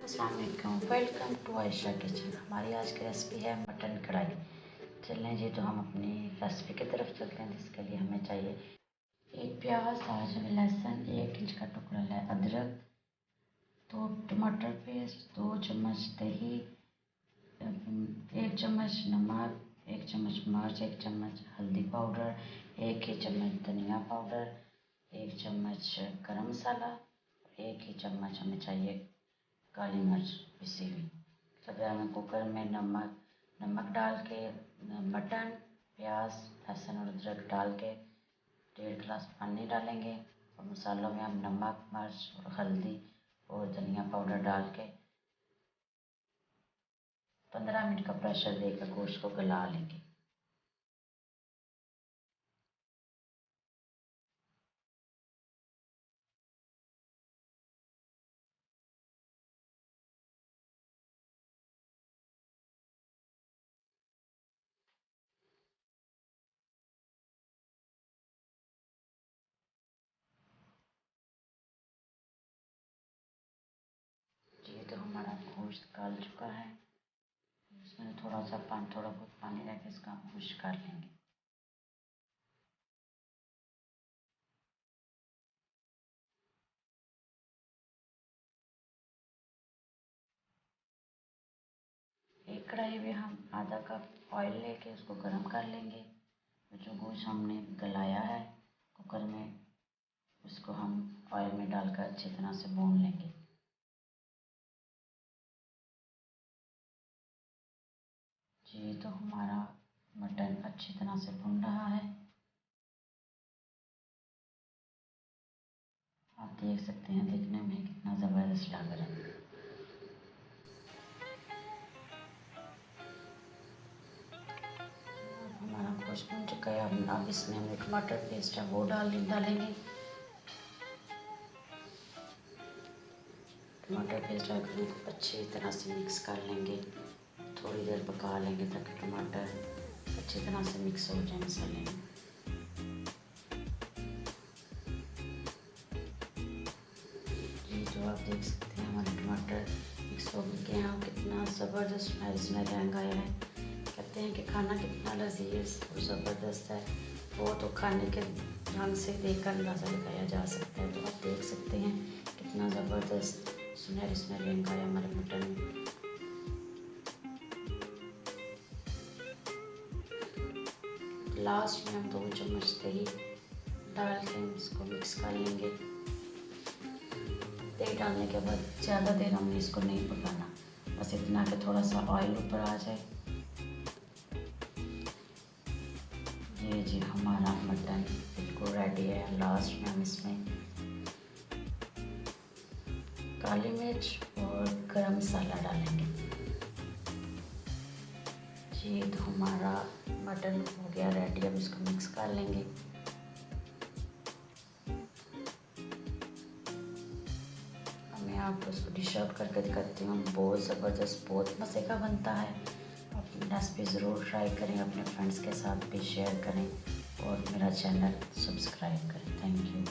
अस्सलाम वालेकुम, welcome to Ayesha kitchen. हमारी आज की रेसिपी है मटन कढ़ाई। चलें जी, तो हम अपनी रेसिपी की तरफ चलते हैं। जिसके लिए हमें चाहिए एक प्याज, 4 लहसुन, 1 इंच का टुकड़ा है अदरक, 2 टमाटर पेस्ट, 2 चम्मच दही, 1 चम्मच नमक, 1 चम्मच मिर्च, 1 चम्मच हल्दी पाउडर, 1 ही चम्मच धनिया पाउडर, 1 चम्मच गरम मसाला, 1 ही चम्मच हमें चाहिए काली मिर्च पिसी हुई। सबसे पहले कुकर में नमक डाल के मटन, प्याज, लहसुन और अदरक डाल के 1.5 गिलास पानी डालेंगे और मसालों में हम नमक, मिर्च और हल्दी और धनिया पाउडर डाल के 15 मिनट का प्रेशर देकर गोश्त को गला लेंगे। ये तो हमारा गोश्त गल चुका है। इसमें थोड़ा बहुत पानी रख के इसका हम खुश कर लेंगे। एक कढ़ाई में हम आधा कप ऑयल लेके उसको गर्म कर लेंगे। जो गोश्त हमने गलाया है कुकर में, उसको हम ऑयल में डालकर अच्छी तरह से भून लेंगे। जी, तो हमारा मटन अच्छी तरह से भुन रहा है। आप देख सकते हैं देखने में कितना ज़बरदस्त लग रहा है। हमारा गोश्त भुन चुका है। अब इसमें हम टमाटर पेस्ट है वो डालेंगे। टमाटर पेस्ट डालकर अच्छी तरह से मिक्स कर लेंगे। थोड़ी देर पका लेंगे ताकि टमाटर अच्छी तरह से मिक्स हो जाए मसाले में। जी, जो आप देख सकते हैं हमारे टमाटर मिक्स हो गए हैं। कितना ज़बरदस्त इसमें रंग आया है। कहते हैं कि खाना कितना लजीज और ज़बरदस्त है, वो तो खाने के रंग से देखकर अंदाज़ा लगाया जा सकता है। तो आप देख सकते हैं कितना ज़बरदस्त सुनहरी रंग आया हमारे मटन में। लास्ट में हम 2 चम्मच दही डाल के इसको मिक्स कर लेंगे। दही डालने के बाद ज़्यादा देर हमने इसको नहीं पकाना, बस इतना कि थोड़ा सा ऑयल ऊपर आ जाए। ये जी हमारा मटन बिल्कुल रेडी है। लास्ट में हम इसमें काली मिर्च और गरम मसाला डालेंगे। जी, तो हमारा मटन हो गया रेडी। अब इसको मिक्स कर लेंगे। मैं आपको उसको डिश आउट करके दिखाती हूँ। बहुत ज़बरदस्त, बहुत मज़े का बनता है। अपनी रेसिपी ज़रूर ट्राई करें, अपने फ्रेंड्स के साथ भी शेयर करें और मेरा चैनल सब्सक्राइब करें। Thank you.